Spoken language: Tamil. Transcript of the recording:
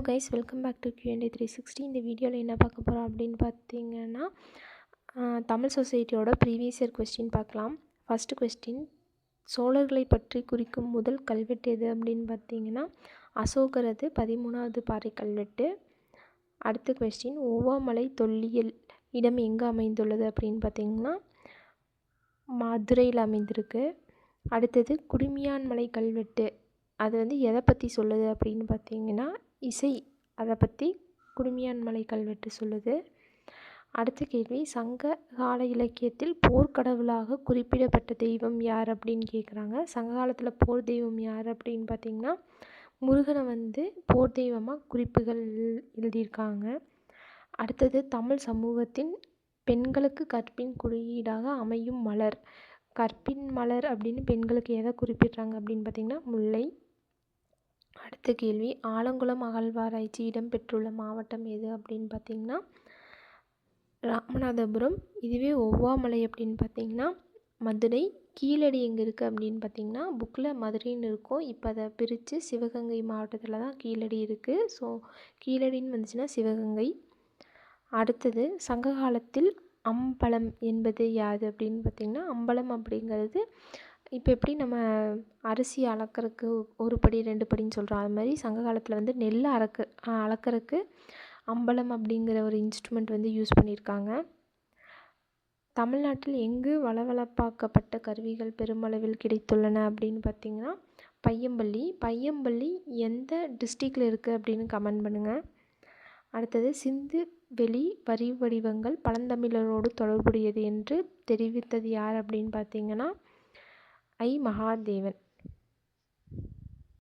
Guys, welcome back to Q&A 360. இந்த வீடியோவில் என்ன பார்க்க போகிறோம் அப்படின்னு பார்த்தீங்கன்னா, தமிழ் சொசைட்டியோட ப்ரீவியஸ் இயர் கொஸ்டின் பார்க்கலாம். ஃபஸ்ட்டு கொஸ்டின், சோழர்களை பற்றி குறிக்கும் முதல் கல்வெட்டு எது அப்படின்னு பார்த்தீங்கன்னா அசோகரது 13வது பாறை கல்வெட்டு. அடுத்த கொஸ்டின், ஓவாமலை தொல்லியல் இடம் எங்கே அமைந்துள்ளது அப்படின்னு பார்த்தீங்கன்னா மதுரையில் அமைந்திருக்கு. அடுத்தது, குடுமியான்மலை கல்வெட்டு அது எதை பற்றி சொல்லுது அப்படின்னு பார்த்தீங்கன்னா இசை, அதை பற்றி குடுமியான்மலை கல்வெட்டு சொல்லுது. அடுத்த கேள்வி, சங்க கால இலக்கியத்தில் போர்க்கடவுளாக குறிப்பிடப்பட்ட தெய்வம் யார் அப்படின்னு கேட்குறாங்க. சங்க காலத்தில் போர் தெய்வம் யார் அப்படின்னு பார்த்தீங்கன்னா முருகனை போர் தெய்வமாக குறிப்புகள் எழுதியிருக்காங்க. அடுத்தது, தமிழ் சமூகத்தின் பெண்களுக்கு கற்பின் குறியீடாக அமையும் மலர். கற்பின் மலர் அப்படின்னு பெண்களுக்கு எதை குறிப்பிட்றாங்க அப்படின்னு பார்த்தீங்கன்னா முல்லை. அடுத்த கேள்வி, ஆலங்குளம் அகழ்வாராய்ச்சி இடம்பெற்றுள்ள மாவட்டம் எது அப்படின்னு பார்த்தீங்கன்னா ராமநாதபுரம். இதுவே ஒவ்வாமலை அப்படின்னு பார்த்தீங்கன்னா மதுரை. கீழடி எங்கே இருக்குது அப்படின்னு பார்த்தீங்கன்னா புக்கில் மதுரைன்னு இருக்கும், இப்போ அதை பிரித்து சிவகங்கை மாவட்டத்தில் தான் கீழடி இருக்குது. ஸோ கீழடின்னு வந்துச்சுன்னா சிவகங்கை. அடுத்தது, சங்க காலத்தில் அம்பலம் என்பது யாது அப்படின்னு பார்த்திங்கன்னா அம்பலம் அப்படிங்கிறது இப்போ எப்படி நம்ம அரிசி அளக்கிறதுக்கு ஒரு படி 2 படின்னு சொல்கிறோம், அது மாதிரி சங்க காலத்தில் நெல் அளக்கிறதுக்கு அம்பலம் அப்படிங்கிற ஒரு இன்ஸ்ட்ருமெண்ட் யூஸ் பண்ணியிருக்காங்க. தமிழ்நாட்டில் எங்கு வளவளப்பாக்கப்பட்ட கருவிகள் பெருமளவில் கிடைத்துள்ளன அப்படின்னு பார்த்திங்கன்னா பையம்பள்ளி. பையம்பள்ளி எந்த டிஸ்ட்ரிக்டில் இருக்குது அப்படின்னு கமெண்ட் பண்ணுங்கள். அடுத்தது, சிந்து வெளி வரி வடிவங்கள் பழந்தமிழரோடு தொடர்புடையது என்று தெரிவித்தது யார் அப்படின்னு பார்த்தீங்கன்னா மகாதேவன்.